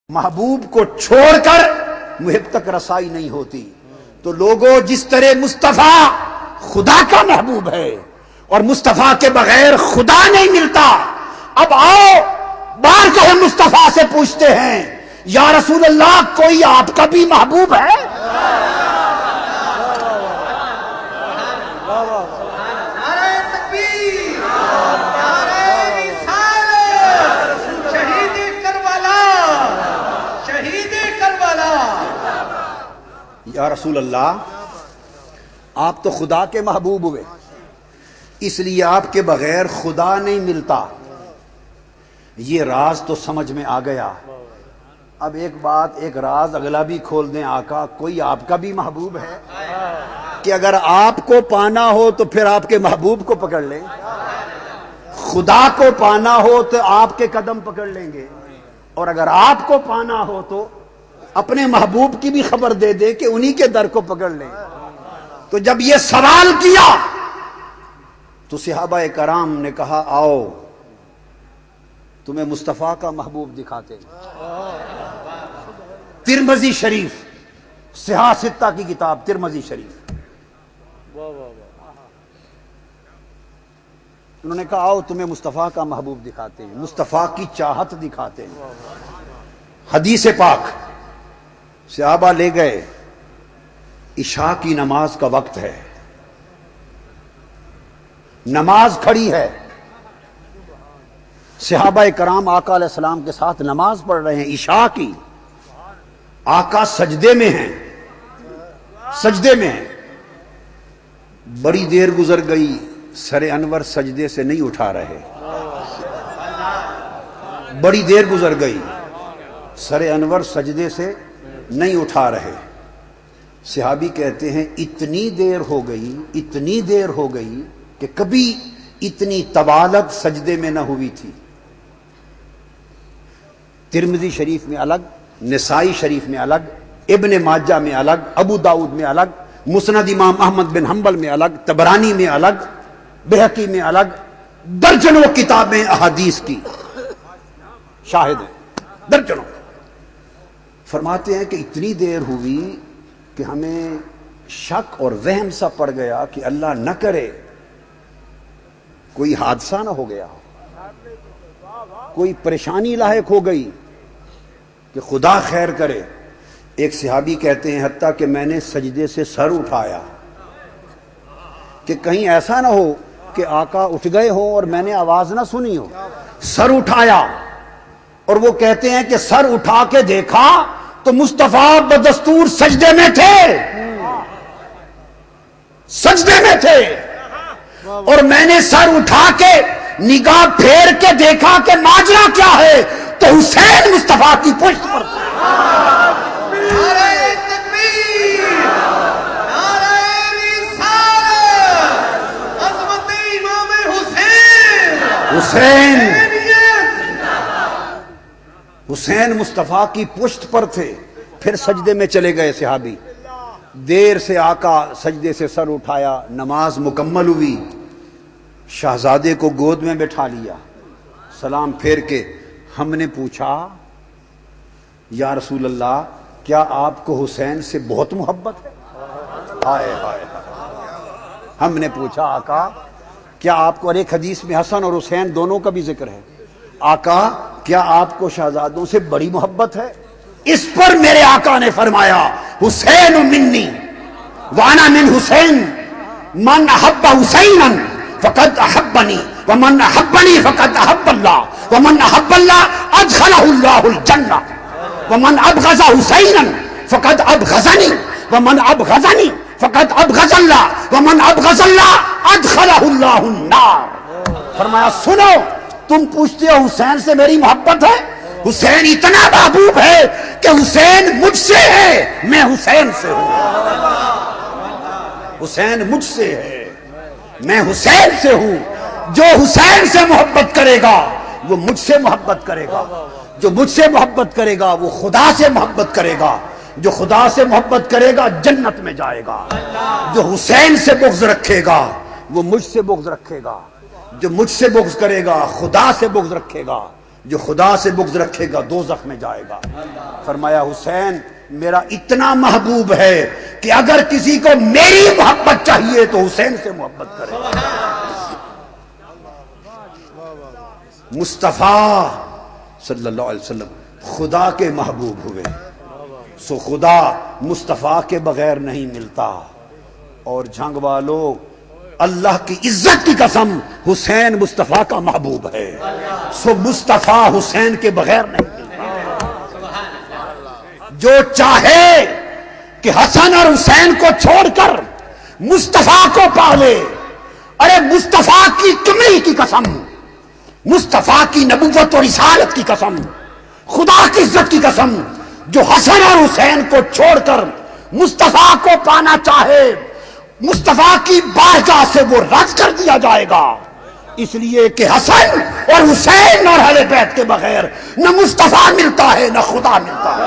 محبوب کو چھوڑ کر محب تک رسائی نہیں ہوتی۔ تو لوگوں، جس طرح مصطفیٰ خدا کا محبوب ہے اور مصطفیٰ کے بغیر خدا نہیں ملتا، اب آؤ بار کہے مصطفیٰ سے پوچھتے ہیں، یا رسول اللہ کوئی آپ کا بھی محبوب ہے؟ یا رسول اللہ آپ تو خدا کے محبوب ہوئے، اس لیے آپ کے بغیر خدا نہیں ملتا۔ یہ راز تو سمجھ میں آ گیا۔ اب ایک راز اگلا بھی کھول دیں، آقا کوئی آپ کا بھی محبوب ہے کہ اگر آپ کو پانا ہو تو پھر آپ کے محبوب کو پکڑ لیں، خدا کو پانا ہو تو آپ کے قدم پکڑ لیں گے، اور اگر آپ کو پانا ہو تو اپنے محبوب کی بھی خبر دے دے کہ انہی کے در کو پکڑ لیں۔ تو جب یہ سوال کیا تو صحابہ کرام نے کہا آؤ تمہیں مصطفیٰ کا محبوب دکھاتے ہیں۔ ترمذی شریف، صحاح ستہ کی کتاب ترمذی شریف، انہوں نے کہا آؤ تمہیں مصطفیٰ کا محبوب دکھاتے ہیں، مصطفیٰ کی چاہت دکھاتے ہیں۔ حدیث پاک صحابہ لے گئے، عشاء کی نماز کا وقت ہے، نماز کھڑی ہے، صحابہ کرام آقا علیہ السلام کے ساتھ نماز پڑھ رہے ہیں عشاء کی، آقا سجدے میں ہیں، سجدے میں ہیں۔ بڑی دیر گزر گئی، سر انور سجدے سے نہیں اٹھا رہے، بڑی دیر گزر گئی، سر انور سجدے سے نہیں اٹھا رہے۔ صحابی کہتے ہیں اتنی دیر ہو گئی کہ کبھی اتنی طوالت سجدے میں نہ ہوئی تھی۔ ترمذی شریف میں الگ، نسائی شریف میں الگ، ابن ماجہ میں الگ، ابو داؤد میں الگ، مسند امام احمد بن حنبل میں الگ، طبرانی میں الگ، بہقی میں الگ، درجنوں کتابیں احادیث کی شاہد ہیں، درجنوں۔ فرماتے ہیں کہ اتنی دیر ہوئی کہ ہمیں شک اور وہم سا پڑ گیا کہ اللہ نہ کرے کوئی حادثہ نہ ہو گیا، کوئی پریشانی لاحق ہو گئی، کہ خدا خیر کرے۔ ایک صحابی کہتے ہیں حتیٰ کہ میں نے سجدے سے سر اٹھایا کہ کہیں ایسا نہ ہو کہ آقا اٹھ گئے ہوں اور میں نے آواز نہ سنی ہو۔ سر اٹھایا، اور وہ کہتے ہیں کہ سر اٹھا کے دیکھا تو مصطفیٰ بدستور سجدے میں تھے، سجدے میں تھے، اور میں نے سر اٹھا کے نگاہ پھیر کے دیکھا کہ ماجرا کیا ہے، تو حسین مصطفیٰ کی پشت پر تھے۔ نعرہ تکبیر، نعرہ رسالت، عظمت امام حسین مصطفیٰ کی پشت پر تھے۔ پھر سجدے میں چلے گئے صحابی، دیر سے آقا سجدے سے سر اٹھایا، نماز مکمل ہوئی، شہزادے کو گود میں بٹھا لیا، سلام پھیر کے ہم نے پوچھا یا رسول اللہ کیا آپ کو حسین سے بہت محبت ہے؟ ہائے ہائے، ہم نے پوچھا آقا کیا آپ کو، اور ایک حدیث میں حسن اور حسین دونوں کا بھی ذکر ہے، آقا کیا آپ کو شہزادوں سے بڑی محبت ہے؟ اس پر میرے آقا نے فرمایا حسین منی وانا من حسین، من احب حسینا فقد احبنی ومن احبنی فقد احب اللہ ومن احب اللہ ادخلہ اللہ الجنہ ومن ابغض حسینا فقد ابغضنی ومن ابغضنی فقد ابغض اللہ ومن ابغض اللہ ادخلہ اللہ النار۔ فرمایا سنو، تم پوچھتے ہو حسین سے میری محبت ہے، حسین اتنا محبوب ہے کہ حسین مجھ سے ہے، میں حسین سے ہوں، حسین مجھ سے ہے، میں حسین سے ہوں۔ جو حسین سے محبت کرے گا وہ مجھ سے محبت کرے گا، جو مجھ سے محبت کرے گا وہ خدا سے محبت کرے گا، جو خدا سے محبت کرے گا جنت میں جائے گا، جو حسین سے بغض رکھے گا وہ مجھ سے بغض رکھے گا، جو مجھ سے بغض کرے گا خدا سے بغض رکھے گا، جو خدا سے بغض رکھے گا دوزخ میں جائے گا۔ فرمایا حسین میرا اتنا محبوب ہے کہ اگر کسی کو میری محبت چاہیے تو حسین سے محبت کرے۔ مصطفیٰ صلی اللہ علیہ وسلم خدا کے محبوب ہوئے، سو خدا مصطفیٰ کے بغیر نہیں ملتا۔ اور جھنگ والو اللہ کی عزت کی قسم حسین مصطفیٰ کا محبوب ہے، سو مصطفیٰ حسین کے بغیر نہیں ملتا۔ جو چاہے کہ حسن اور حسین کو چھوڑ کر مصطفیٰ کو پالے، ارے مصطفیٰ کی کمری کی قسم، مصطفیٰ کی نبوت اور رسالت کی قسم، خدا کی عزت کی قسم، جو حسن اور حسین کو چھوڑ کر مصطفیٰ کو پانا چاہے مصطفیٰ کی بارگاہ سے وہ رد کر دیا جائے گا، اس لیے کہ حسن اور حسین اور اہل بیت کے بغیر نہ مصطفیٰ ملتا ہے نہ خدا ملتا ہے۔